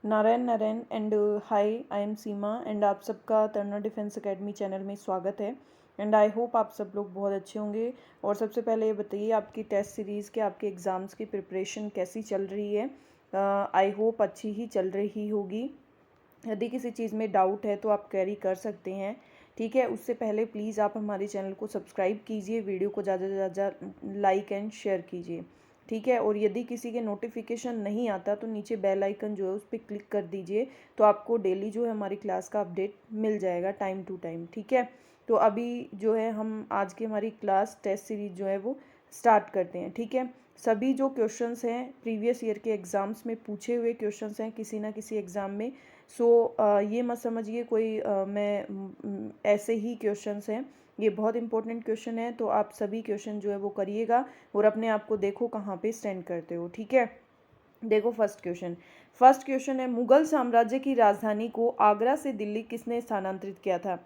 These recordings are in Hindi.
Narayan Narayan and hi, I am Seema and आप सबका तरना डिफेंस एकेडमी चैनल में स्वागत है। एंड आई होप आप सब लोग बहुत अच्छे होंगे। और सबसे पहले ये बताइए, आपकी टेस्ट सीरीज़ के आपके एग्ज़ाम्स की प्रिपरेशन कैसी चल रही है। आई होप अच्छी ही चल रही होगी। यदि किसी चीज़ में डाउट है तो आप कैरी कर सकते हैं, ठीक है। उससे पहले प्लीज़ आप हमारे चैनल को सब्सक्राइब कीजिए, वीडियो को ज़्यादा से ज़्यादा लाइक एंड शेयर कीजिए, ठीक है। और यदि किसी के नोटिफिकेशन नहीं आता तो नीचे बेल आइकन जो है उस पर क्लिक कर दीजिए, तो आपको डेली जो है हमारी क्लास का अपडेट मिल जाएगा टाइम टू टाइम, ठीक है। तो अभी जो है हम आज की हमारी क्लास टेस्ट सीरीज जो है वो स्टार्ट करते हैं, ठीक है। सभी जो क्वेश्चंस हैं प्रीवियस ईयर के एग्ज़ाम्स में पूछे हुए क्वेश्चंस हैं किसी ना किसी एग्ज़ाम में। सो ये मत समझिए कोई मैं ऐसे ही क्वेश्चंस हैं, ये बहुत इंपॉर्टेंट क्वेश्चन है। तो आप सभी क्वेश्चन जो है वो करिएगा और अपने आप को देखो कहाँ पे स्टैंड करते हो, ठीक है। देखो फर्स्ट क्वेश्चन है, मुगल साम्राज्य की राजधानी को आगरा से दिल्ली किसने स्थानांतरित किया था।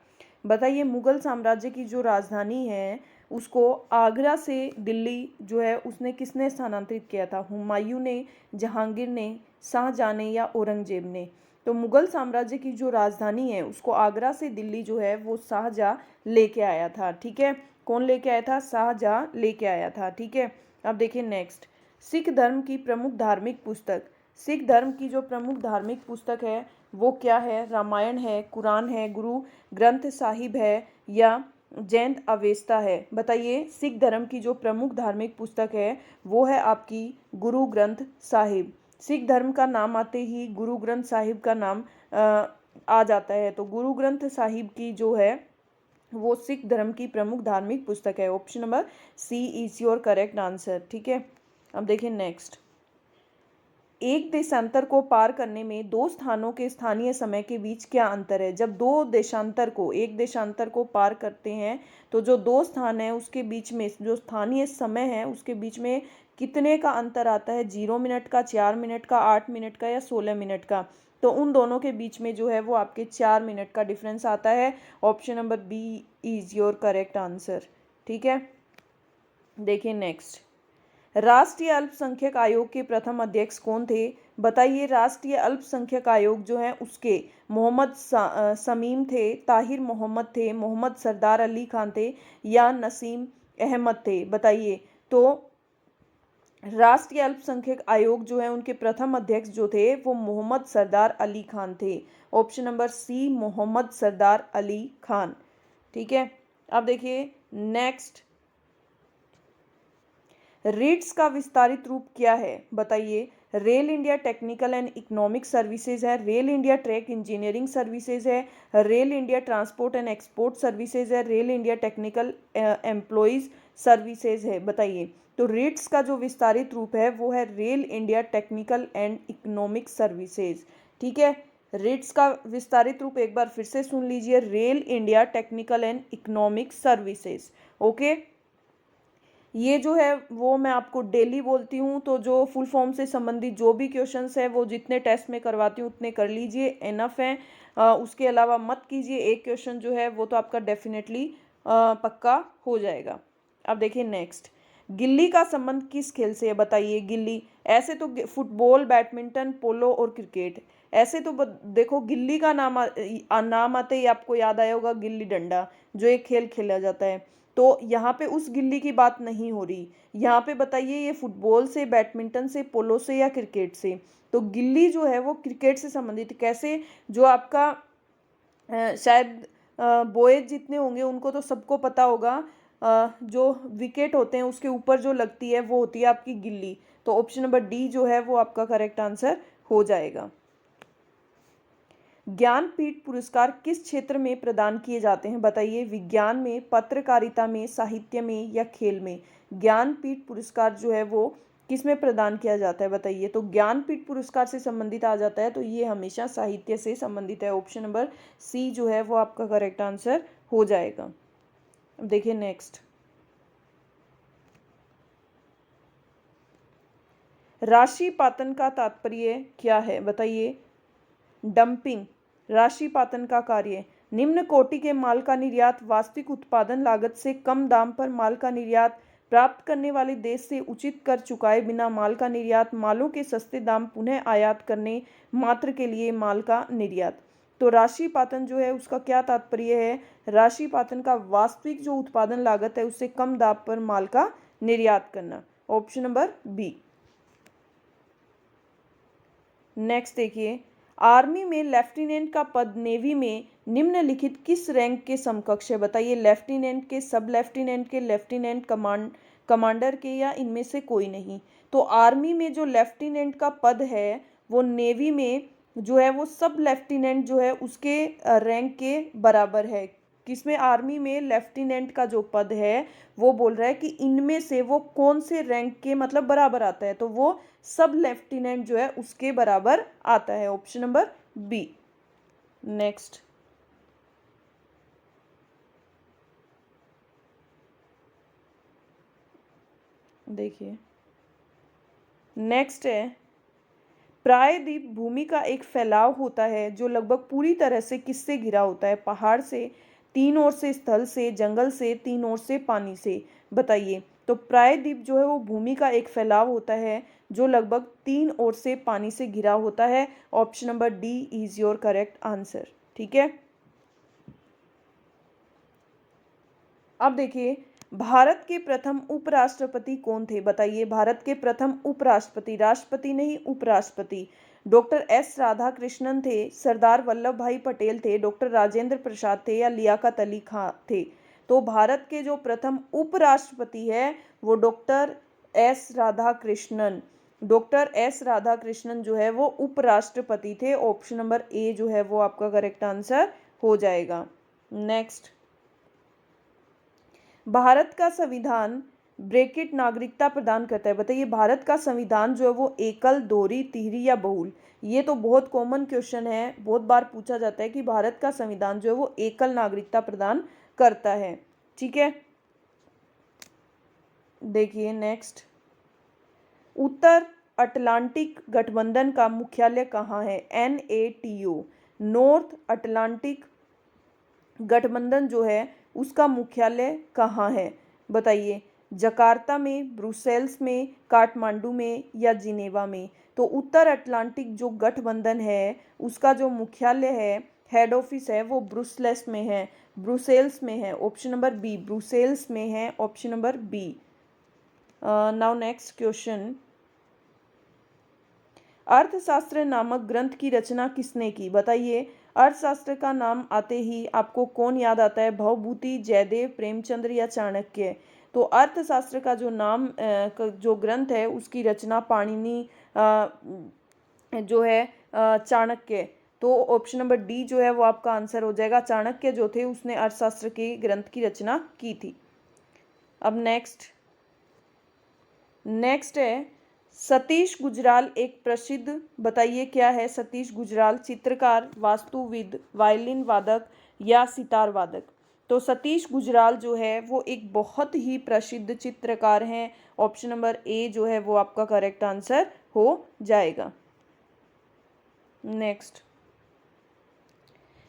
बताइए, मुगल साम्राज्य की जो राजधानी है उसको आगरा से दिल्ली जो है उसने किसने स्थानांतरित किया था। हुमायूं ने, जहांगीर ने, शाहजहां ने या औरंगजेब ने। तो मुगल साम्राज्य की जो राजधानी है उसको आगरा से दिल्ली जो है वो शाहजहां लेके आया था, ठीक है। कौन लेके आया था? शाहजहां लेके आया था, ठीक है। अब देखिए नेक्स्ट, सिख धर्म की प्रमुख धार्मिक पुस्तक। सिख धर्म की जो प्रमुख धार्मिक पुस्तक है वो क्या है? रामायण है, कुरान है, गुरु ग्रंथ साहिब है या जैन अवेस्ता है। बताइए, सिख धर्म की जो प्रमुख धार्मिक पुस्तक है वो है आपकी गुरु ग्रंथ साहिब। सिख धर्म का नाम आते ही गुरु ग्रंथ साहिब का नाम आ जाता है। तो गुरु ग्रंथ साहिब की जो है वो सिख धर्म की प्रमुख धार्मिक पुस्तक है। Option number C is your correct answer, ठीक है। अब देखिए नेक्स्ट, एक देशांतर को पार करने में दो स्थानों के स्थानीय समय के बीच क्या अंतर है। जब एक देशांतर को पार करते हैं तो जो दो स्थान है उसके बीच में जो स्थानीय समय है उसके बीच में कितने का अंतर आता है? 0 मिनट का, 4 मिनट का, 8 मिनट का या 16 मिनट का। तो उन दोनों के बीच में जो है वो आपके 4 मिनट का डिफरेंस आता है। Option number B is your correct answer, ठीक है। देखिए नेक्स्ट, राष्ट्रीय अल्पसंख्यक आयोग के प्रथम अध्यक्ष कौन थे। बताइए, राष्ट्रीय अल्पसंख्यक आयोग जो है उसके मोहम्मद शमीम थे, ताहिर मोहम्मद थे, मोहम्मद सरदार अली खान थे या नसीम अहमद थे। बताइए, तो राष्ट्रीय अल्पसंख्यक आयोग जो है उनके प्रथम अध्यक्ष जो थे वो मोहम्मद सरदार अली खान थे। ऑप्शन नंबर सी, मोहम्मद सरदार अली खान, ठीक है। अब देखिए नेक्स्ट, रीट्स का विस्तारित रूप क्या है। बताइए, rail India technical and economic services है, rail India track engineering services है, rail India transport and export services है, rail India technical employees services है। बताइए, तो रीट्स का जो विस्तारित रूप है वो है rail India technical and economic services, ठीक है। रीट्स का विस्तारित रूप एक बार फिर से सुन लीजिए, rail India technical and economic services, okay. ये जो है वो मैं आपको डेली बोलती हूँ, तो जो फुल फॉर्म से संबंधित जो भी क्वेश्चंस है वो जितने टेस्ट में करवाती हूँ उतने कर लीजिए, एनफ है। उसके अलावा मत कीजिए। एक क्वेश्चन जो है वो तो आपका डेफिनेटली पक्का हो जाएगा। अब देखिए नेक्स्ट, गिल्ली का संबंध किस खेल से है। बताइए, गिल्ली ऐसे तो फुटबॉल, बैडमिंटन, पोलो और क्रिकेट। ऐसे तो देखो, गिल्ली का नाम आते ही आपको याद आया होगा गिल्ली डंडा, जो एक खेल खेला जाता है। तो यहाँ पे उस गिल्ली की बात नहीं हो रही। यहाँ पे बताइए, ये फुटबॉल से, बैडमिंटन से, पोलो से या क्रिकेट से। तो गिल्ली जो है वो क्रिकेट से संबंधित। कैसे? जो आपका शायद बॉयज जितने होंगे उनको तो सबको पता होगा, जो विकेट होते हैं उसके ऊपर जो लगती है वो होती है आपकी गिल्ली। तो ऑप्शन नंबर डी जो है वो आपका करेक्ट आंसर हो जाएगा। ज्ञानपीठ पुरस्कार किस क्षेत्र में प्रदान किए जाते हैं। बताइए, विज्ञान में, पत्रकारिता में, साहित्य में या खेल में। ज्ञानपीठ पुरस्कार जो है वो किस में प्रदान किया जाता है। बताइए, तो ज्ञानपीठ पुरस्कार से संबंधित आ जाता है तो ये हमेशा साहित्य से संबंधित है। ऑप्शन नंबर सी जो है वो आपका करेक्ट आंसर हो जाएगा। देखिए नेक्स्ट, राशिपातन का तात्पर्य क्या है। बताइए, डंपिंग, राशिपातन का कार्य, निम्न कोटि के माल का निर्यात, वास्तविक उत्पादन लागत से कम दाम पर माल का निर्यात, प्राप्त करने वाले देश से उचित कर चुकाए बिना माल का निर्यात, मालों के सस्ते दाम पुनः आयात करने मात्र के लिए माल का निर्यात। तो राशिपातन जो है उसका क्या तात्पर्य है? राशिपातन का वास्तविक जो उत्पादन लागत है उससे कम दाम पर माल का निर्यात करना। Option number B. नेक्स्ट देखिए, आर्मी में लेफ्टिनेंट का पद नेवी में निम्नलिखित किस रैंक के समकक्ष है? बताइए, लेफ्टिनेंट के, सब लेफ्टिनेंट के, लेफ्टिनेंट कमांडर के, या इनमें से कोई नहीं। तो आर्मी में जो लेफ्टिनेंट का पद है वो नेवी में जो है वो सब लेफ्टिनेंट जो है उसके रैंक के बराबर है। किसमें? आर्मी में लेफ्टिनेंट का जो पद है वो बोल रहा है कि इनमें से वो कौन से रैंक के मतलब बराबर आता है, तो वो सब लेफ्टिनेंट जो है उसके बराबर आता है। Option number B. नेक्स्ट देखिए, नेक्स्ट है, प्रायद्वीप भूमि का एक फैलाव होता है जो लगभग पूरी तरह से किससे घिरा होता है? पहाड़ से, तीन ओर से स्थल से, जंगल से, तीन ओर से पानी से। बताइए, तो प्रायद्वीप जो है वो भूमि का एक फैलाव होता है जो लगभग तीन ओर से पानी से घिरा होता है। Option number D is your correct answer. ठीक है, अब देखिए, भारत के प्रथम उपराष्ट्रपति कौन थे? बताइए, भारत के प्रथम उपराष्ट्रपति, राष्ट्रपति नहीं उपराष्ट्रपति, डॉक्टर एस राधाकृष्णन थे, सरदार वल्लभ भाई पटेल थे, डॉक्टर राजेंद्र प्रसाद थे, या लियाकत अली खां थे? तो भारत के जो प्रथम उपराष्ट्रपति है वो doctor S Radhakrishnan, doctor S Radhakrishnan जो है वो उपराष्ट्रपति थे। ऑप्शन नंबर ए जो है वो आपका करेक्ट आंसर हो जाएगा। नेक्स्ट, भारत का संविधान ब्रैकेट नागरिकता प्रदान करता है। बताइए, भारत का संविधान जो है वो एकल, दोहरी, तिहरी या बहुल? ये तो बहुत कॉमन क्वेश्चन है, बहुत बार पूछा जाता है कि भारत का संविधान जो है वो एकल नागरिकता प्रदान करता है। ठीक है, देखिए नेक्स्ट, उत्तर अटलांटिक गठबंधन का मुख्यालय कहाँ है? NATO, नॉर्थ अटलांटिक गठबंधन जो है उसका मुख्यालय कहाँ है? बताइए, जकार्ता में, ब्रुसेल्स में, काठमांडू में, या जिनेवा में? तो उत्तर अटलांटिक जो गठबंधन है उसका जो मुख्यालय है, हेड ऑफिस है, वो ब्रुसेल्स में है, ब्रुसेल्स में है। ऑप्शन नंबर बी, ब्रुसेल्स में है। Option number B. Now next question, अर्थशास्त्र नामक ग्रंथ की रचना किसने की? बताइए, अर्थशास्त्र का नाम आते ही आपको कौन याद आता है? भवभूति, जयदेव, प्रेमचंद्र, या चाणक्य? तो अर्थशास्त्र का जो नाम जो ग्रंथ है उसकी रचना पाणिनि जो है चाणक्य। तो ऑप्शन नंबर डी जो है वो आपका आंसर हो जाएगा। चाणक्य जो थे उसने अर्थशास्त्र के ग्रंथ की रचना की थी। अब नेक्स्ट है, सतीश गुजराल एक प्रसिद्ध, बताइए क्या है सतीश गुजराल? चित्रकार, वास्तुविद, वायलिन वादक, या सितार वादक? तो सतीश गुजराल जो है वो एक बहुत ही प्रसिद्ध चित्रकार हैं। ऑप्शन नंबर ए जो है वो आपका करेक्ट आंसर हो जाएगा। नेक्स्ट,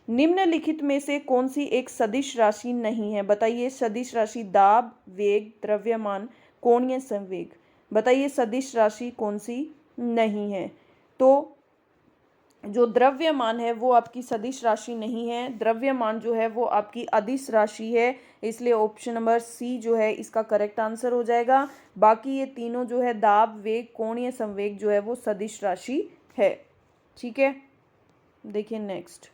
निम्नलिखित में से कौन सी एक सदिश राशि नहीं है? बताइए, सदिश राशि दाब, वेग, द्रव्यमान, कोणीय संवेग? बताइए, सदिश राशि कौन सी नहीं है? तो जो द्रव्यमान है वो आपकी सदिश राशि नहीं है, द्रव्यमान जो है वो आपकी अदिश राशि है, इसलिए ऑप्शन नंबर सी जो है इसका करेक्ट आंसर हो जाएगा। बाकी ये तीनों जो है दाब, वेग, कोणीय संवेग जो है वो सदिश राशि है। ठीक है, देखिए नेक्स्ट,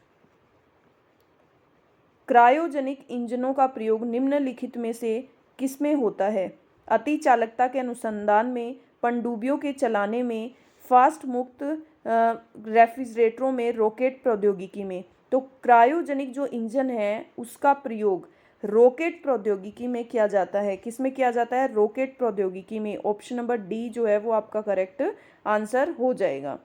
क्रायोजेनिक इंजनों का प्रयोग निम्नलिखित में से किसमें होता है? अति चालकता के अनुसंधान में, पनडुब्बियों के चलाने में, फास्ट मुक्त रेफ्रिजरेटरों में, रॉकेट प्रौद्योगिकी में? तो क्रायोजेनिक जो इंजन है उसका प्रयोग रॉकेट प्रौद्योगिकी में किया जाता है। किस में किया जाता है? रॉकेट प्रौद्योगिकी में। ऑप्शन नंबर डी जो है वो आपका करेक्ट आंसर हो जाएगा।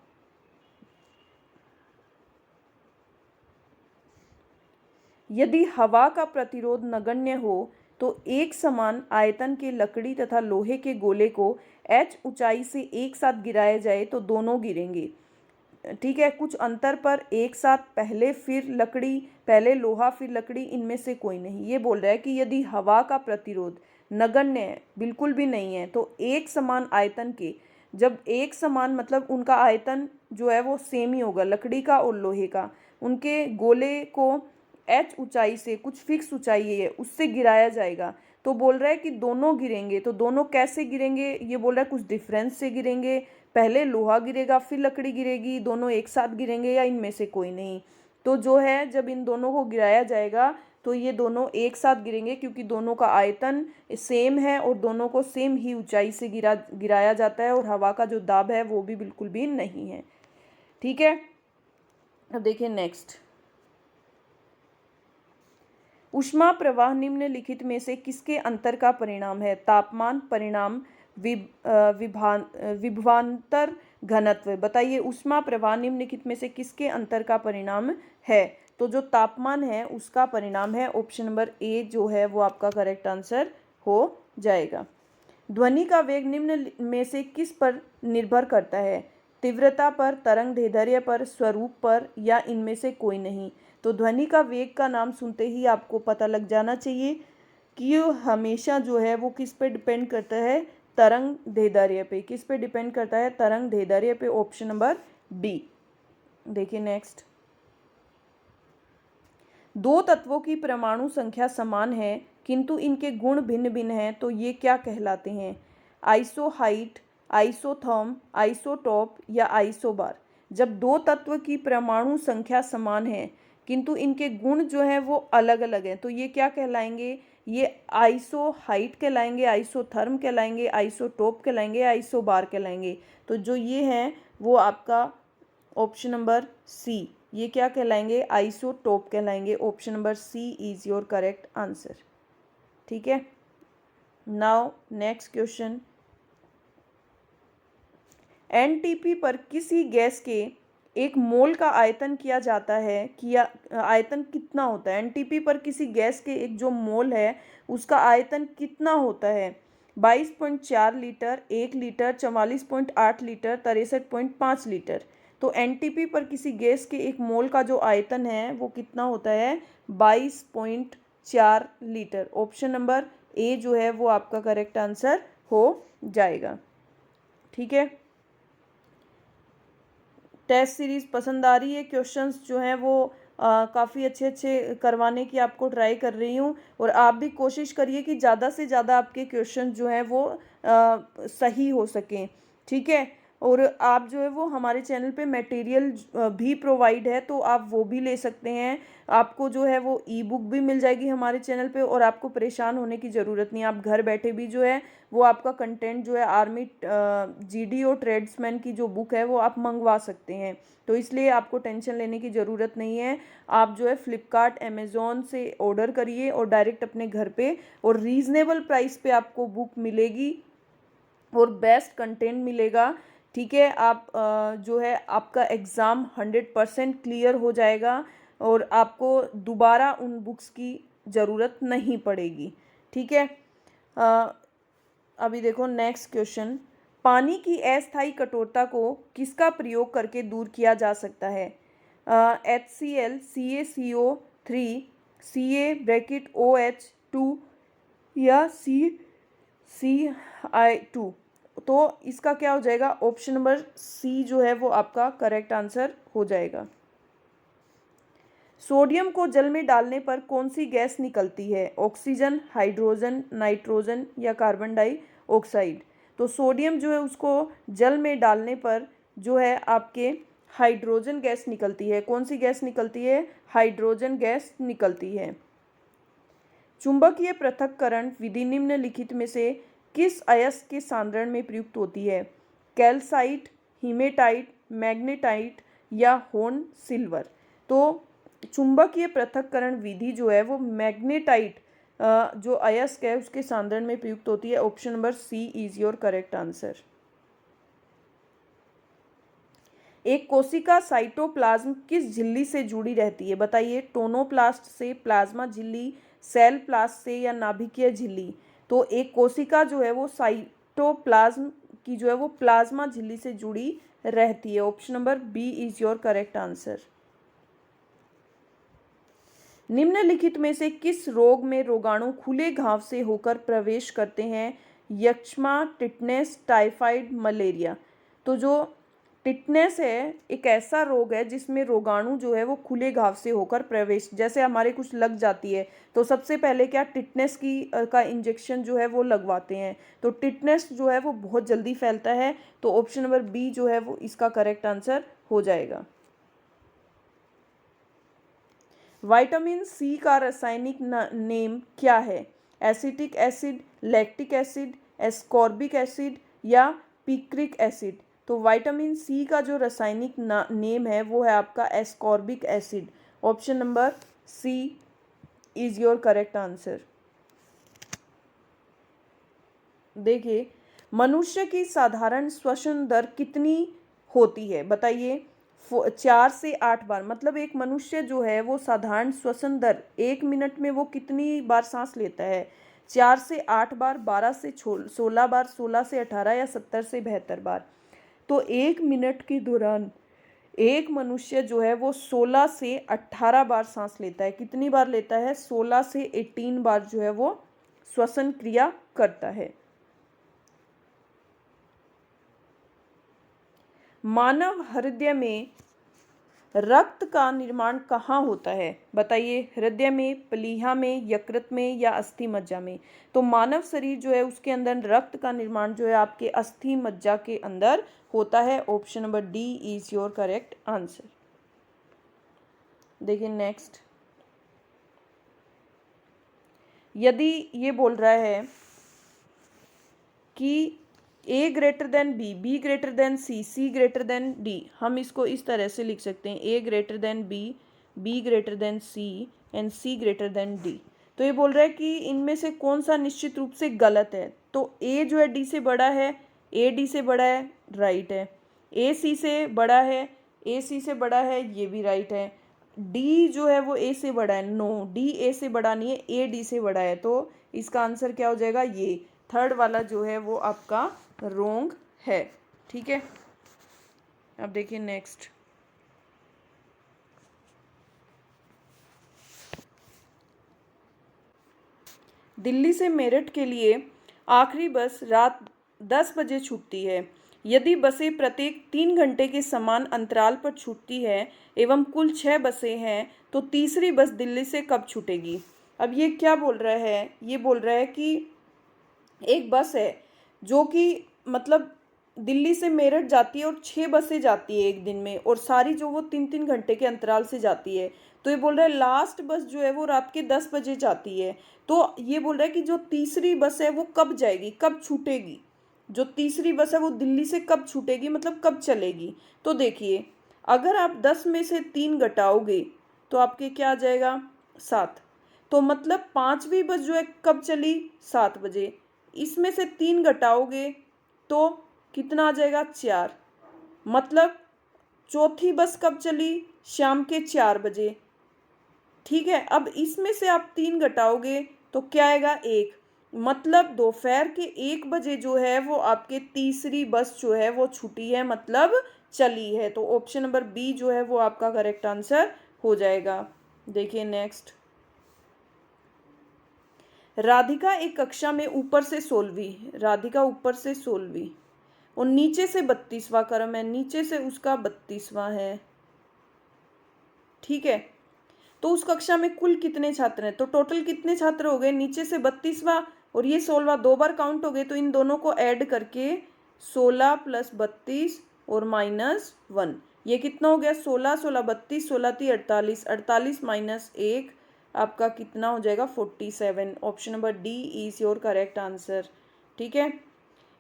यदि हवा का प्रतिरोध नगण्य हो तो एक समान आयतन के लकड़ी तथा लोहे के गोले को h ऊंचाई से एक साथ गिराया जाए तो दोनों गिरेंगे। ठीक है, कुछ अंतर पर एक साथ, पहले फिर लकड़ी, पहले लोहा फिर लकड़ी, इनमें से कोई नहीं। ये बोल रहा है कि यदि हवा का प्रतिरोध नगण्य है, बिल्कुल भी नहीं है। तो एक समान आयतन के, जब एक समान मतलब उनका आयतन जो है वो सेम ही होगा, लकड़ी का और लोहे का, उनके गोले को h ऊंचाई से, कुछ फिक्स ऊंचाई है उससे गिराया जाएगा। तो बोल रहा है कि दोनों गिरेंगे, तो दोनों कैसे गिरेंगे, ये बोल रहा है कुछ डिफरेंस से गिरेंगे, पहले लोहा गिरेगा फिर लकड़ी गिरेगी, दोनों एक साथ गिरेंगे या इनमें से कोई नहीं। तो जो है जब इन दोनों को गिराया जाएगा तो ये दोनों एक साथ गिरेंगे, क्योंकि दोनों का आयतन सेम है और दोनों को सेम ही ऊंचाई से गिराया जाता है, और हवा का जो दाब है वो भी बिल्कुल भी नहीं है। ठीक है, अब देखिए नेक्स्ट, ऊष्मा प्रवाह निम्नलिखित में से किसके अंतर का परिणाम है? तापमान परिणाम, विभवांतर, घनत्व। बताइए ऊष्मा प्रवाह निम्नलिखित में से किसके अंतर का परिणाम है? तो जो तापमान है उसका परिणाम है। ऑप्शन नंबर ए जो है वो आपका करेक्ट आंसर हो जाएगा। ध्वनि का वेग निम्न में से किस पर निर्भर करता है? तीव्रता पर, तरंग दैर्ध्य पर, स्वरूप पर, या इनमें से कोई नहीं। तो ध्वनि का वेग का नाम सुनते ही आपको पता लग जाना चाहिए कि ये हमेशा जो है वो किस पे डिपेंड करता है? तरंग दैर्ध्य पे। किस पे डिपेंड करता है? तरंग दैर्ध्य पे। Option number B. देखिए नेक्स्ट, दो तत्वों की परमाणु संख्या समान है किंतु इनके गुण भिन्न भिन्न हैं, तो ये क्या कहलाते हैं? आइसोहाइट, आइसोथर्म, आइसोटॉप या आइसोबार। जब दो तत्व की परमाणु संख्या समान है किंतु इनके गुण जो है वो अलग अलग हैं, तो ये क्या कहलाएंगे? ये आइसोहाइट कहलाएंगे, आइसोथर्म कहलाएंगे, आइसोटॉप कहलाएंगे, आइसोबार कहलाएंगे। तो जो ये हैं वो आपका ऑप्शन नंबर सी, ये क्या कहलाएंगे? आइसोटॉप कहलाएंगे। Option number C is your correct answer. ठीक है, नाउ नेक्स्ट क्वेश्चन, एनटीपी पर किसी गैस के एक मोल का आयतन किया जाता है, किया आयतन कितना होता है? एनटीपी पर किसी गैस के एक जो मोल है उसका आयतन कितना होता है? 22.4 लीटर, 1 लीटर, 44.8 लीटर, 63.5 लीटर। तो एनटीपी पर किसी गैस के एक मोल का जो आयतन है वो कितना होता है? 22.4 लीटर। ऑप्शन नंबर ए जो है वो आपका करेक्ट आंसर हो जाएगा। ठीक है, टेस्ट सीरीज़ पसंद आ रही है? क्वेश्चंस जो हैं वो काफ़ी अच्छे अच्छे करवाने की आपको ट्राई कर रही हूँ, और आप भी कोशिश करिए कि ज़्यादा से ज़्यादा आपके क्वेश्चन जो हैं वो सही हो सकें। ठीक है, और आप जो है वो हमारे चैनल पे मटेरियल भी प्रोवाइड है, तो आप वो भी ले सकते हैं। आपको जो है वो ई बुक भी मिल जाएगी हमारे चैनल पे, और आपको परेशान होने की ज़रूरत नहीं है। आप घर बैठे भी जो है वो आपका कंटेंट जो है आर्मी, जीडी और ट्रेड्समैन की जो बुक है वो आप मंगवा सकते हैं। तो इसलिए आपको टेंशन लेने की ज़रूरत नहीं है। आप जो है फ्लिपकार्ट, अमेज़ॉन से ऑर्डर करिए और डायरेक्ट अपने घर पे, और रीज़नेबल प्राइस पे आपको बुक मिलेगी और बेस्ट कंटेंट मिलेगा। ठीक है, आप जो है आपका एग्ज़ाम 100% क्लियर हो जाएगा और आपको दोबारा उन बुक्स की ज़रूरत नहीं पड़ेगी। ठीक है, अभी देखो नेक्स्ट क्वेश्चन, पानी की अस्थायी कठोरता को किसका प्रयोग करके दूर किया जा सकता है? HCl, CaCO3, Ca(OH2) या CCl2। तो इसका क्या हो जाएगा? ऑप्शन नंबर सी जो है वो आपका करेक्ट आंसर हो जाएगा। सोडियम को जल में डालने पर कौन सी गैस निकलती है? ऑक्सीजन, हाइड्रोजन, नाइट्रोजन या कार्बन डाइऑक्साइड। तो सोडियम जो है उसको जल में डालने पर जो है आपके हाइड्रोजन गैस निकलती है। कौन सी गैस निकलती है? हाइड्रोजन गैस निकलती है। चुंबकीय पृथक्करण विधि निम्नलिखित में से किस अयस्क के सांद्रण में प्रयुक्त होती है? कैल्साइट, हीमेटाइट, मैग्नेटाइट या होर्न सिल्वर। तो चुंबकीय पृथक्करण विधि जो है वो मैग्नेटाइट जो अयस्क है उसके सांद्रण में प्रयुक्त होती है। Option number C is your correct answer. एक कोशिका साइटोप्लाज्म किस झिल्ली से जुड़ी रहती है? बताइए, टोनोप्लास्ट से, प्लाज्मा झिल्ली, सेल प्लास्ट से या नाभिकीय झिल्ली। तो एक कोशिका जो है वो साइटोप्लाज्म की जो है वो प्लाज्मा झिल्ली से जुड़ी रहती है। Option number B is your correct answer. निम्नलिखित में से किस रोग में रोगाणु खुले घाव से होकर प्रवेश करते हैं? यक्ष्मा, टिटनेस, टाइफाइड, मलेरिया। तो जो टिटनेस है एक ऐसा रोग है जिसमें रोगाणु जो है वो खुले घाव से होकर प्रवेश, जैसे हमारे कुछ लग जाती है तो सबसे पहले क्या टिटनेस का इंजेक्शन जो है वो लगवाते हैं। तो टिटनेस जो है वो बहुत जल्दी फैलता है, तो ऑप्शन नंबर बी जो है वो इसका करेक्ट आंसर हो जाएगा। विटामिन सी का रासायनिक नेम क्या है? Acetic acid, lactic acid, ascorbic acid या पिक्रिक एसिड। तो विटामिन सी का जो रासायनिक नेम है वो है आपका ascorbic acid. Option number C is your correct answer. देखिए, मनुष्य की साधारण श्वसन दर कितनी होती है? बताइए। 4 से 8 बार, मतलब एक मनुष्य जो है वो साधारण श्वसन दर 1 मिनट में वो कितनी बार सांस लेता है? 4 से 8 बार, 12 से 16 बार, 16 से 18 या 70 से 72 बार। तो 1 मिनट के दौरान एक मनुष्य जो है वो 16 से 18 बार सांस लेता है। कितनी बार लेता है? 16 से 18 बार जो है वो श्वसन क्रिया करता है। मानव हृदय में रक्त का निर्माण कहाँ होता है? बताइए। हृदय में, प्लीहा में, यकृत में या अस्थि मज्जा में। तो मानव शरीर जो है उसके अंदर रक्त का निर्माण जो है आपके अस्थि मज्जा के अंदर होता है। Option number D is your correct answer. देखिए नेक्स्ट, यदि ये बोल रहा है कि A greater than B, B greater than C, C greater than D, हम इसको इस तरह से लिख सकते हैं A greater than B, B greater than C and C greater than D. तो ये बोल रहा है कि इनमें से कौन सा निश्चित रूप से गलत है? तो ए जो है डी से बड़ा है, ए डी से बड़ा है, राइट है। ए सी से बड़ा है, ए सी से बड़ा है, ये भी राइट है। डी जो है वो ए से बड़ा है, नो, डी ए से बड़ा नहीं है, ए डी से बड़ा है। तो इसका आंसर क्या हो जाएगा? ये थर्ड वाला जो है वो आपका रोंग है। ठीक है, अब देखिए नेक्स्ट, दिल्ली से मेरठ के लिए आखिरी बस रात 10 बजे छूटती है। यदि बसें प्रत्येक 3 घंटे के समान अंतराल पर छूटती है एवं कुल 6 बसें हैं तो तीसरी बस दिल्ली से कब छूटेगी? अब ये क्या बोल रहा है? ये बोल रहा है कि एक बस है जो कि मतलब दिल्ली से मेरठ जाती है और 6 बसें जाती है एक दिन में, और सारी जो वो 3-3 घंटे के अंतराल से जाती है। तो ये बोल रहा है लास्ट बस जो है वो रात के 10 बजे जाती है। तो ये बोल रहा है कि जो तीसरी बस है वो कब जाएगी, कब छूटेगी? जो तीसरी बस है वो दिल्ली से कब छूटेगी, मतलब कब चलेगी? तो देखिए, अगर आप 10 में से 3 घटाओगे तो आपके क्या आ जाएगा? 7। तो मतलब 5वीं बस जो है कब चली? 7 बजे। इसमें से 3 घटाओगे तो कितना आ जाएगा? 4। मतलब चौथी बस कब चली? शाम के 4 बजे। ठीक है, अब इसमें से आप 3 घटाओगे तो क्या आएगा? 1। मतलब दोपहर के 1 बजे जो है वो आपके तीसरी बस जो है वो छूटी है, मतलब चली है। तो ऑप्शन नंबर बी जो है वो आपका करेक्ट आंसर हो जाएगा। देखिए नेक्स्ट, राधिका एक कक्षा में ऊपर से 16वीं, राधिका ऊपर से 16वीं और नीचे से 32वां क्रम है, नीचे से उसका 32वां है। ठीक है, तो उस कक्षा में कुल कितने छात्र हैं? तो टोटल कितने छात्र हो गए? नीचे से 32वां और ये 16वां, 2 बार काउंट हो गए, तो इन दोनों को ऐड करके 16 प्लस 32 और -1, ये कितना हो गया? 16, 16 32, 16 3 48, 48 माइनस 1 आपका कितना हो जाएगा? 47। Option number D is your correct answer. ठीक है,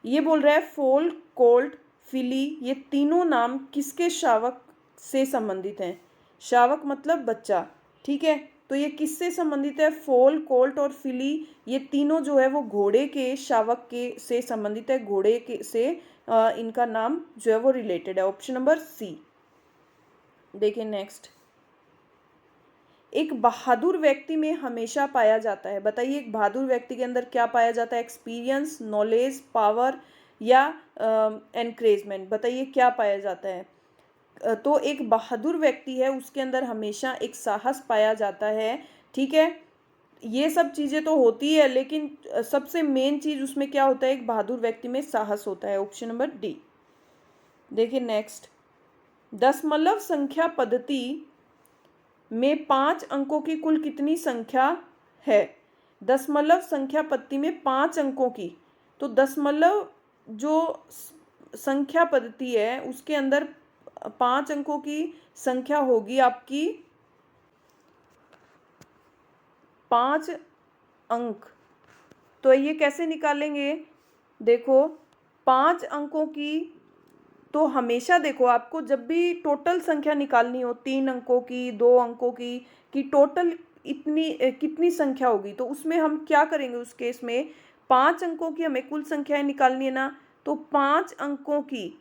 ये बोल रहा है फोल, कोल्ट, फिली, ये तीनों नाम किसके शावक से संबंधित हैं? शावक मतलब बच्चा। ठीक है, तो ये किससे संबंधित है? फोल, कोल्ट और फिली, ये तीनों जो है वो घोड़े के शावक के से संबंधित है, घोड़े के से इनका नाम जो है वो रिलेटेड है। Option number C. देखिए नेक्स्ट, एक बहादुर व्यक्ति में हमेशा पाया जाता है। बताइए, एक बहादुर व्यक्ति के अंदर क्या पाया जाता है? एक्सपीरियंस, नॉलेज, पावर या एनकरेजमेंट। बताइए क्या पाया जाता है? तो एक बहादुर व्यक्ति है, उसके अंदर हमेशा एक साहस पाया जाता है। ठीक है, ये सब चीज़ें तो होती है, लेकिन सबसे मेन चीज़ उसमें क्या होता है, एक बहादुर व्यक्ति में साहस होता है। Option number D. देखिए नेक्स्ट, दशमलव संख्या पद्धति में 5 अंकों की कुल कितनी संख्या है? दशमलव संख्या पद्धति में 5 अंकों की, तो दशमलव जो संख्या पद्धति है उसके अंदर 5 अंकों की संख्या होगी आपकी 5 अंक। तो ये कैसे निकालेंगे? देखो 5 अंकों की, तो हमेशा देखो आपको जब भी टोटल संख्या निकालनी हो, 3 अंकों की, 2 अंकों की, कि टोटल इतनी कितनी संख्या होगी, तो उसमें हम क्या करेंगे? उस केस में 5 अंकों की हमें कुल संख्याएं निकालनी है ना, तो 5 अंकों की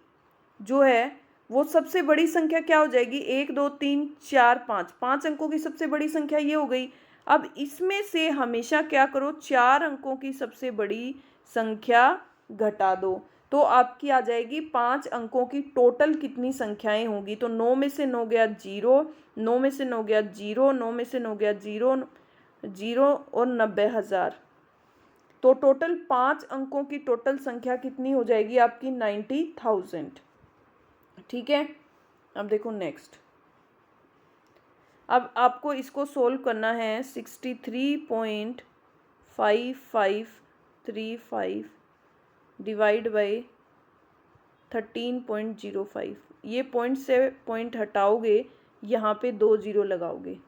जो है वो सबसे बड़ी संख्या क्या हो जाएगी? 1 2 3 4 5, 5 अंकों की सबसे बड़ी संख्या ये हो गई। अब इसमें से हमेशा क्या करो, 4 अंकों की सबसे बड़ी संख्या घटा दो, तो आपकी आ जाएगी 5 अंकों की टोटल कितनी संख्याएं होंगी। तो 9 में से 9 गया 0, 9 में से 9 गया 0, 9 में से 9 गया 0, 0 और 90,000। तो टोटल 5 अंकों की टोटल संख्या कितनी हो जाएगी आपकी? 90,000। ठीक है, अब देखो नेक्स्ट, अब आपको इसको सोल्व करना है। 63.5535 डिवाइड बाई 13.05। ये पॉइंट से पॉइंट हटाओगे, यहाँ पे 2 0 लगाओगे।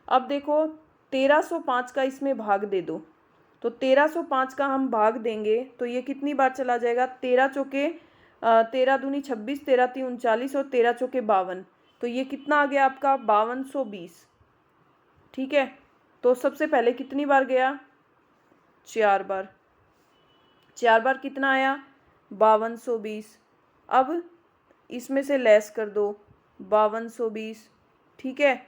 अब देखो 1305 का इसमें भाग दे दो, तो 1305 का हम भाग देंगे तो ये कितनी बार चला जाएगा? 13 चौके 13 दूनी 26, 13 तीन 39 और 13 चौके 52। तो ये कितना आ गया आपका? 5220। ठीक है, तो सबसे पहले कितनी बार गया? 4 बार। 4 बार कितना आया? 5220। अब इसमें से लेस कर दो 5220। ठीक है,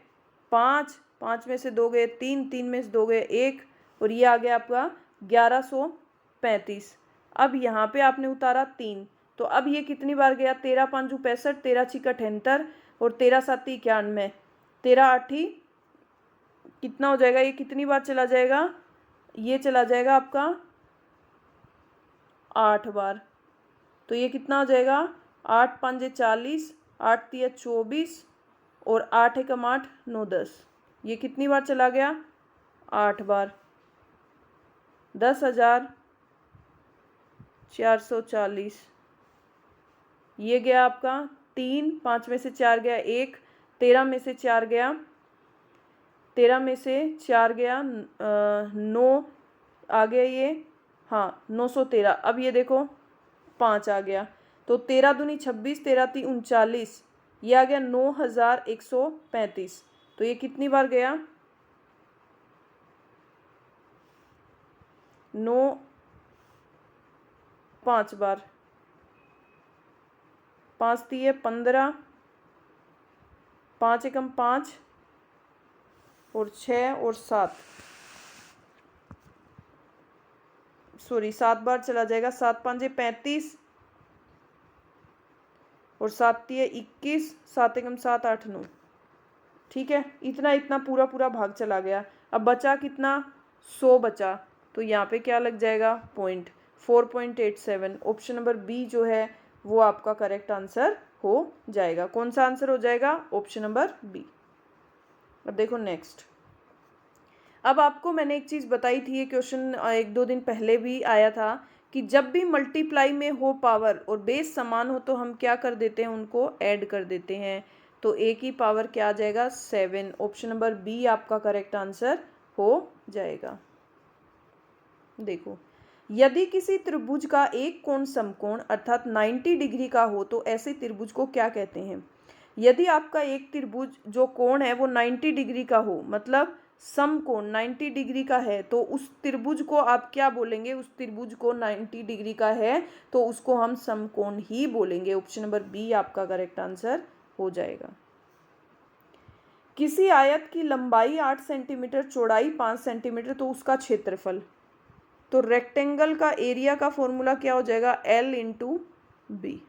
5 5 में से 2 गए 3, 3 में से 2 गए 1, और ये आ गया आपका 1135। अब यहाँ पे आपने उतारा 3, तो अब ये कितनी बार गया? 13 5 65, 13 6 78 और 13 7 91, 13 8 कितना हो जाएगा? ये कितनी बार चला जाएगा? ये चला जाएगा आपका 8 बार। तो ये कितना हो जाएगा? 8 5 40, 8 3 24 और 8 1 8 9 10। ये कितनी बार चला गया? 8 बार। 10,440। ये गया आपका 3, 5 में से 4 गया 1, 13 में से 4 गया, 13 में से 4 गया 9 आ गया ये, हाँ 913। अब ये देखो 5 आ गया, तो 13 दूनी 26, 13 तीन 39, ये आ गया 9135। तो ये कितनी बार गया? 5 बार। 5 3 15, 5 एकम 5 और 6 और 7, सॉरी 7 बार चला जाएगा। 7 5 35 और 7 3 21, 7 एकम 7 8 9। ठीक है, इतना इतना पूरा पूरा भाग चला गया। अब बचा कितना? 100 बचा, तो यहाँ पे क्या लग जाएगा? पॉइंट। 4.87। ऑप्शन नंबर बी जो है वो आपका करेक्ट आंसर हो जाएगा। कौन सा आंसर हो जाएगा? Option number B. अब देखो नेक्स्ट, अब आपको मैंने एक चीज़ बताई थी, ये क्वेश्चन 1-2 दिन पहले भी आया था, कि जब भी मल्टीप्लाई में हो पावर और बेस समान हो तो हम क्या कर देते हैं? उनको ऐड कर देते हैं। तो ए की पावर क्या आ जाएगा? 7। ऑप्शन नंबर बी आपका करेक्ट आंसर हो जाएगा। देखो, यदि किसी त्रिभुज का एक कोण समकोण अर्थात 90 डिग्री का हो तो ऐसे त्रिभुज को क्या कहते हैं? यदि आपका एक त्रिभुज जो कोण है वो 90 डिग्री का हो, मतलब समकोण 90 डिग्री का है, तो उस त्रिभुज को आप क्या बोलेंगे? उस त्रिभुज को 90 डिग्री का है तो उसको हम समकोण ही बोलेंगे। ऑप्शन नंबर बी आपका करेक्ट आंसर हो जाएगा। किसी आयत की लंबाई 8 सेंटीमीटर, चौड़ाई 5 सेंटीमीटर, तो उसका क्षेत्रफल, तो रेक्टेंगल का एरिया का फॉर्मूला क्या हो जाएगा? L into B.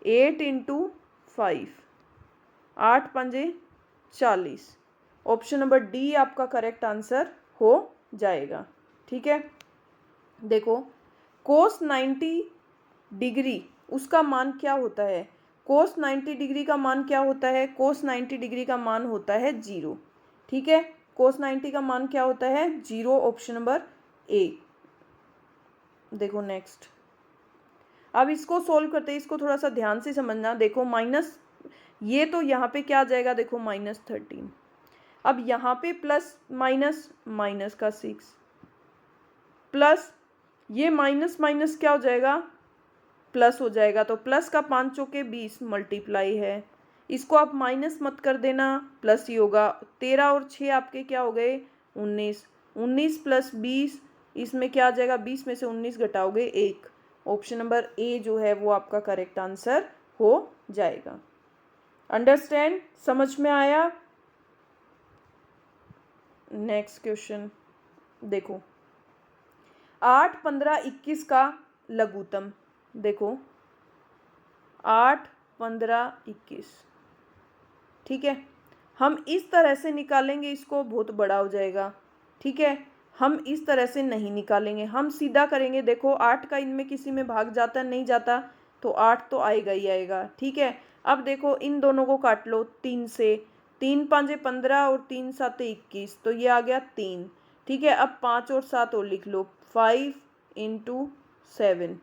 8 इंटू 5, 8 पंजे 40। ऑप्शन नंबर डी आपका करेक्ट आंसर हो जाएगा। ठीक है, देखो कोस 90 डिग्री उसका मान क्या होता है? कोस 90 डिग्री का मान क्या होता है? कोस 90 डिग्री का मान होता है 0। ठीक है, कोस 90 का मान क्या होता है? 0। Option number A. देखो नेक्स्ट, अब इसको सोल्व करते हैं, इसको थोड़ा सा ध्यान से समझना। देखो माइनस, ये तो यहाँ पे क्या आ जाएगा? देखो -13। अब यहाँ पे प्लस माइनस, माइनस का 6 प्लस ये माइनस माइनस क्या हो जाएगा? प्लस हो जाएगा। तो प्लस का 5 चौके 20 मल्टीप्लाई है, इसको आप माइनस मत कर देना, प्लस ही होगा। 13 और 6 आपके क्या हो गए? 19। 19 प्लस 20, इसमें क्या आ जाएगा? 20 में से 19 घटाओगे 1। ऑप्शन नंबर ए जो है वो आपका करेक्ट आंसर हो जाएगा। अंडरस्टैंड? समझ में आया? नेक्स्ट क्वेश्चन देखो, 8, 15, 21 का लघुत्तम। देखो 8, 15, 21। ठीक है, हम इस तरह से निकालेंगे, इसको बहुत बड़ा हो जाएगा। ठीक है, हम इस तरह से नहीं निकालेंगे, हम सीधा करेंगे। देखो 8 का इनमें किसी में भाग जाता नहीं जाता, तो 8 तो आएगा ही आएगा। ठीक है, अब देखो इन दोनों को काट लो 3 से, 3 5 15 और 3 7 21, तो ये आ गया 3। ठीक है, अब 5 और 7 और लिख लो, 5 × 7,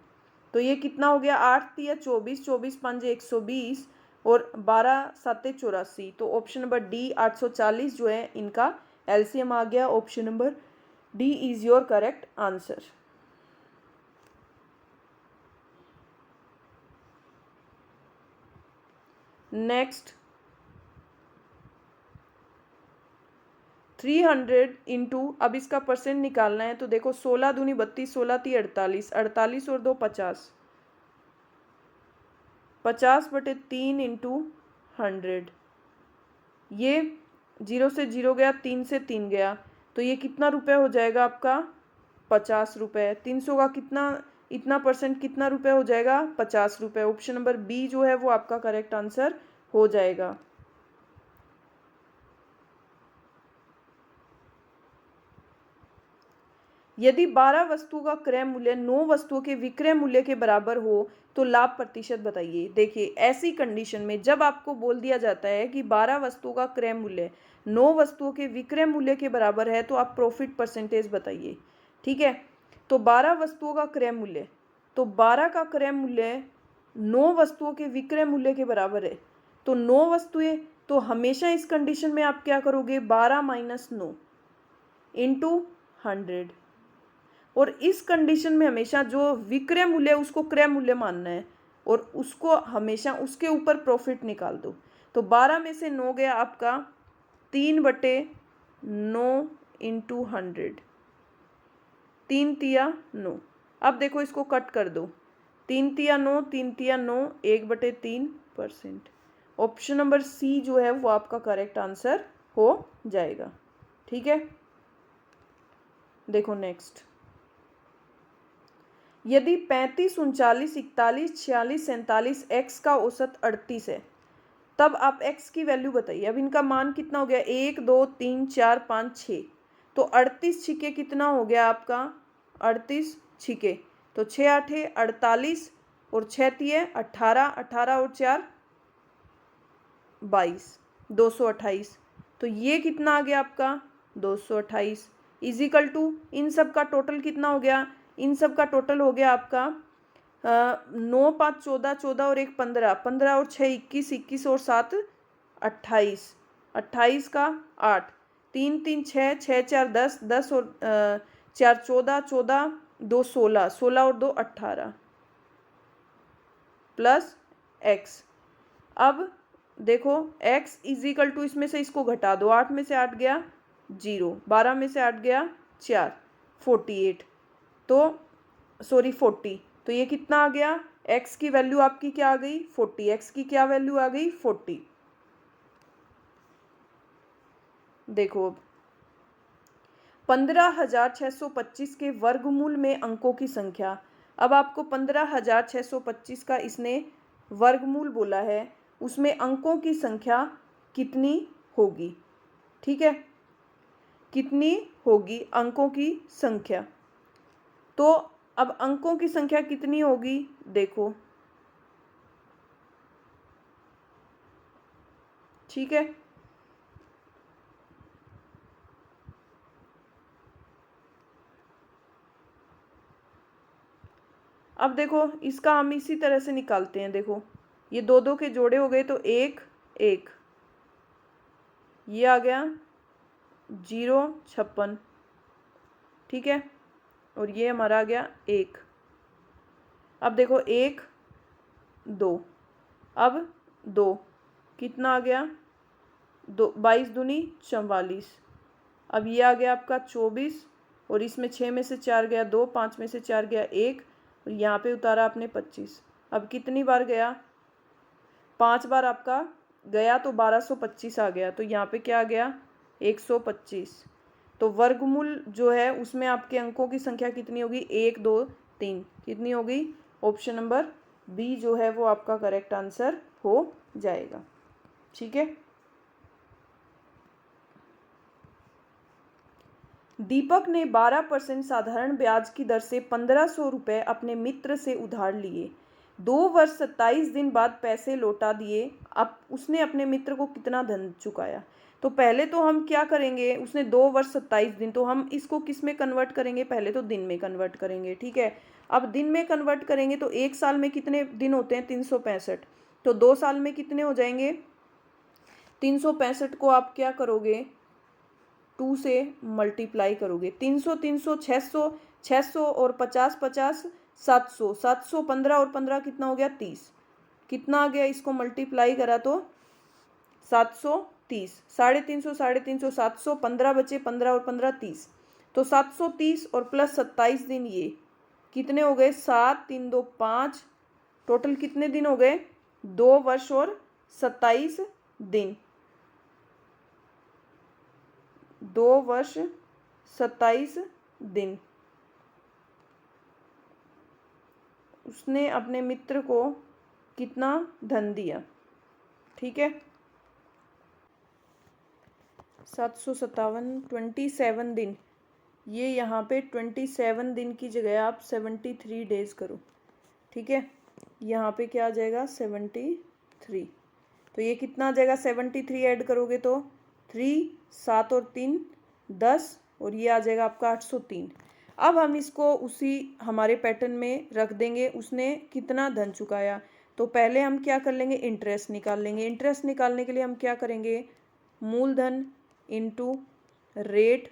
तो ये कितना हो गया? 8 × 24, 24 5 120 और 12 7 84। तो ऑप्शन नंबर डी 840 जो है इनका एलसीएम आ गया। Option number D is your correct answer. Next, 300 into, अब इसका परसेंट निकालना है। तो देखो 16 दूनी 32, 16 × 48, 48 और 2 50, 50/3 × 100। ये 0 से 0 गया, 3 से 3 गया, तो ये कितना रुपए हो जाएगा आपका? 50 रुपये। 300 का कितना, इतना परसेंट कितना रुपए हो जाएगा? 50 रुपये। ऑप्शन नंबर बी जो है वो आपका करेक्ट आंसर हो जाएगा। यदि 12 वस्तुओं का क्रय मूल्य 9 वस्तुओं के विक्रय मूल्य के बराबर हो तो लाभ प्रतिशत बताइए। देखिए ऐसी कंडीशन में जब आपको बोल दिया जाता है कि 12 वस्तुओं का क्रय मूल्य 9 वस्तुओं के विक्रय मूल्य के बराबर है, तो आप प्रॉफिट परसेंटेज बताइए। ठीक है, तो 12 वस्तुओं का क्रय मूल्य, तो 12 का क्रय मूल्य 9 वस्तुओं के विक्रय मूल्य के बराबर है, तो 9 वस्तुएं, तो हमेशा इस कंडीशन में आप क्या करोगे? 12 - 9 × 100। और इस कंडीशन में हमेशा जो विक्रय मूल्य है उसको क्रय मूल्य मानना है और उसको हमेशा उसके ऊपर प्रॉफिट निकाल दो। तो 12 में से 9 गया आपका 3/9 × 100, 3 × 9। अब देखो इसको कट कर दो, 3 × 9, 3 × 9, 1/3%। ऑप्शन नंबर सी जो है वो आपका करेक्ट आंसर हो जाएगा। ठीक है, देखो नेक्स्ट, यदि 35, 39, 41, 46, 47 x का औसत 38 है, तब आप x की वैल्यू बताइए। अब इनका मान कितना हो गया? 1 2 3 4 5 6, तो 38 छिके कितना हो गया आपका? 38 छिके, तो 6 8 48 और 6 3 18, 18 और 4 22, 228। तो ये कितना आ गया आपका? 228 इजिकल टू इन सब का टोटल कितना हो गया? इन सब का टोटल हो गया आपका 9 5 14, 14 और 1 15, 15 और 6 21, 21 और 7 28, 28 का 8, 3 3 6, 6 4 10, 10 और 4 14, 14 2 16, 16 और 2 18 प्लस x। अब देखो x इजिकल टू, इसमें से इसको घटा दो, 8 में से 8 गया 0, 12 में से 8 गया 4, 48, तो सॉरी 40, तो ये कितना आ गया? x की वैल्यू आपकी क्या आ गई? 40। x की क्या वैल्यू आ गई? 40। देखो 15,625 के वर्गमूल में अंकों की संख्या। अब आपको 15,625 का इसने वर्गमूल बोला है, उसमें अंकों की संख्या कितनी होगी। ठीक है, कितनी होगी अंकों की संख्या। तो अब अंकों की संख्या कितनी होगी, देखो। ठीक है, अब देखो इसका हम इसी तरह से निकालते हैं। देखो ये दो दो के जोड़े हो गए तो एक एक, ये आ गया 056। ठीक है, और ये हमारा आ गया 1। अब देखो 1 2, अब 2 कितना आ गया, 22 दूनी 44। अब ये आ गया आपका 24, और इसमें 6 में से 4 गया 2, 5 में से 4 गया 1, और यहाँ पे उतारा आपने 25। अब कितनी बार गया, 5 बार आपका गया तो 1225 आ गया। तो यहाँ पे क्या आ गया, 125। तो वर्गमूल जो है उसमें आपके अंकों की संख्या कितनी होगी, 1 2 3, कितनी होगी। ऑप्शन नंबर बी जो है वो आपका करेक्ट आंसर हो जाएगा। ठीक है, दीपक ने 12% साधारण ब्याज की दर से 1500 रुपये अपने मित्र से उधार लिए। 2 वर्ष 27 दिन बाद पैसे लौटा दिए। अब उसने अपने मित्र को कितना धन चुकाया। तो पहले तो हम क्या करेंगे, उसने 2 वर्ष 27 दिन, तो हम इसको किस में कन्वर्ट करेंगे, पहले तो दिन में कन्वर्ट करेंगे। ठीक है, अब दिन में कन्वर्ट करेंगे तो 1 साल में कितने दिन होते हैं, 365। तो 2 साल में कितने हो जाएंगे, 365 को आप क्या करोगे, 2 से मल्टीप्लाई करोगे। 300 300 600 600 और 50 50 700 700 15 और 15 कितना हो गया, 30। कितना आ गया, इसको मल्टीप्लाई करा तो 730। 350 350 700, 15 बचे, 15 और 15 30। तो 730 और प्लस 27 दिन, ये कितने हो गए, 7 3 2 5। टोटल कितने दिन हो गए, 2 वर्ष और 27 दिन। 2 वर्ष 27 दिन उसने अपने मित्र को कितना धन दिया। ठीक है, 757 27 दिन, ये यहाँ पे 27 दिन की जगह आप 73 डेज करो। ठीक है, यहाँ पे क्या आ जाएगा, 73। तो ये कितना आ जाएगा, 73 ऐड करोगे तो 3 7 और 3 10, और ये आ जाएगा आपका 803। अब हम इसको उसी हमारे पैटर्न में रख देंगे, उसने कितना धन चुकाया। तो पहले हम क्या कर लेंगे, इंटरेस्ट निकाल लेंगे। इंटरेस्ट निकालने के लिए हम क्या करेंगे, मूलधन इंटू रेट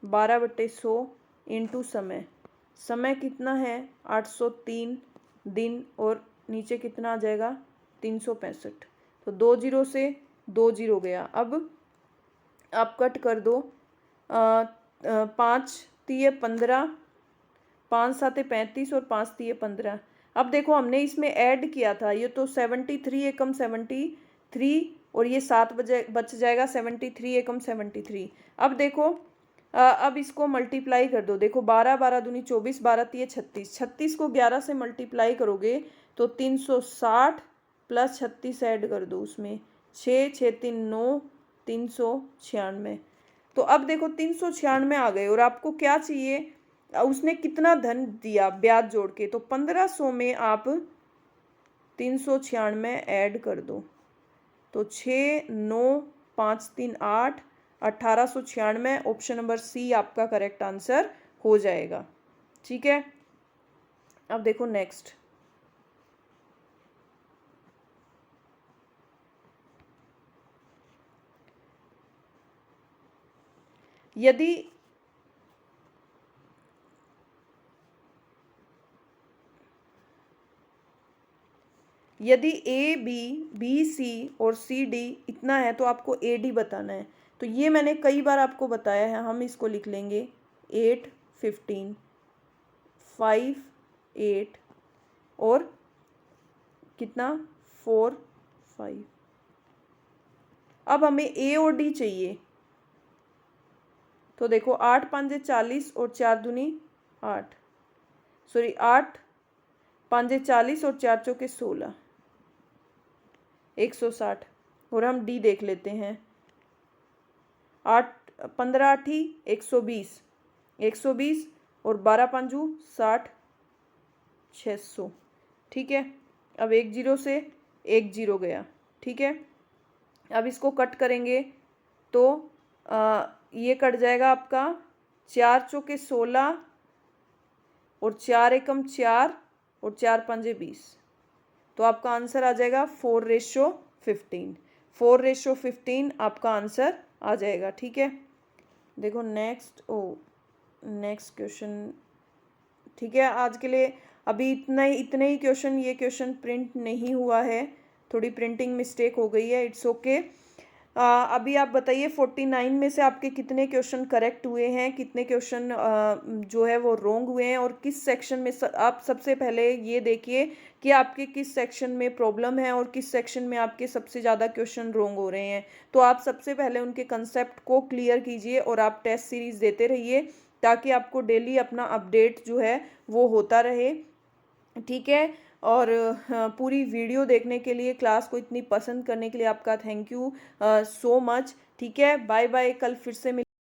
12/100 इंटू समय। समय कितना है, 803 दिन, और नीचे कितना आ जाएगा, 365। तो 2 जीरो से 2 जीरो गया। अब आप कट कर दो, 5 तिये 15, 5 7 35 और 5 तिये 15। अब देखो हमने इसमें ऐड किया था, ये तो 73 एकम 73, और ये 7 बच जाएगा, 73 एकम 73। अब देखो अब इसको मल्टीप्लाई कर दो। देखो 12 12 दूनी 24, 12 तिये 36। 36 को 11 से मल्टीप्लाई करोगे तो 360 प्लस 36 ऐड कर दो उसमें, 6 6 3 9, 396। तो अब देखो 396 आ गए, और आपको क्या चाहिए, उसने कितना धन दिया ब्याज जोड़ के। तो 1500 में आप 396 ऐड कर दो, तो 6 9 5 3 8, 1896। ऑप्शन नंबर सी आपका करेक्ट आंसर हो जाएगा। ठीक है, अब देखो नेक्स्ट, यदि ए बी बी सी और सी डी इतना है तो आपको ए डी बताना है। तो ये मैंने कई बार आपको बताया है, हम इसको लिख लेंगे 8 15 5 8 और कितना 4 5। अब हमें ए और डी चाहिए। तो देखो 8 5 40 और 4 दूनी 8, सॉरी 8 5 40 और 4 चौके 16। 160। और हम डी देख लेते हैं। 8 15 8 120, 120 और 12 पंजू 60, 600। ठीक है, अब 1 जीरो से 1 जीरो गया। ठीक है, अब इसको कट करेंगे तो ये कट जाएगा आपका 4 चौके 16 और 4 एकम 4 और 4 पंजे 20। तो आपका आंसर आ जाएगा 4:15। 4:15 आपका आंसर आ जाएगा। ठीक है, देखो नेक्स्ट क्वेश्चन। ठीक है, आज के लिए अभी इतने ही क्वेश्चन, ये क्वेश्चन प्रिंट नहीं हुआ है, थोड़ी प्रिंटिंग मिस्टेक हो गई है, इट्स ओके। अभी आप बताइए 49 में से आपके कितने क्वेश्चन करेक्ट हुए हैं, कितने क्वेश्चन जो है वो रॉन्ग हुए हैं, और किस सेक्शन में आप सबसे पहले ये देखिए कि आपके किस सेक्शन में प्रॉब्लम है और किस सेक्शन में आपके सबसे ज़्यादा क्वेश्चन रॉन्ग हो रहे हैं। तो आप सबसे पहले उनके कंसेप्ट को क्लियर कीजिए और आप टेस्ट सीरीज देते रहिए, ताकि आपको डेली अपना अपडेट जो है वो होता रहे। ठीक है, और पूरी वीडियो देखने के लिए, क्लास को इतनी पसंद करने के लिए आपका थैंक यू सो मच। ठीक है, बाय बाय, कल फिर से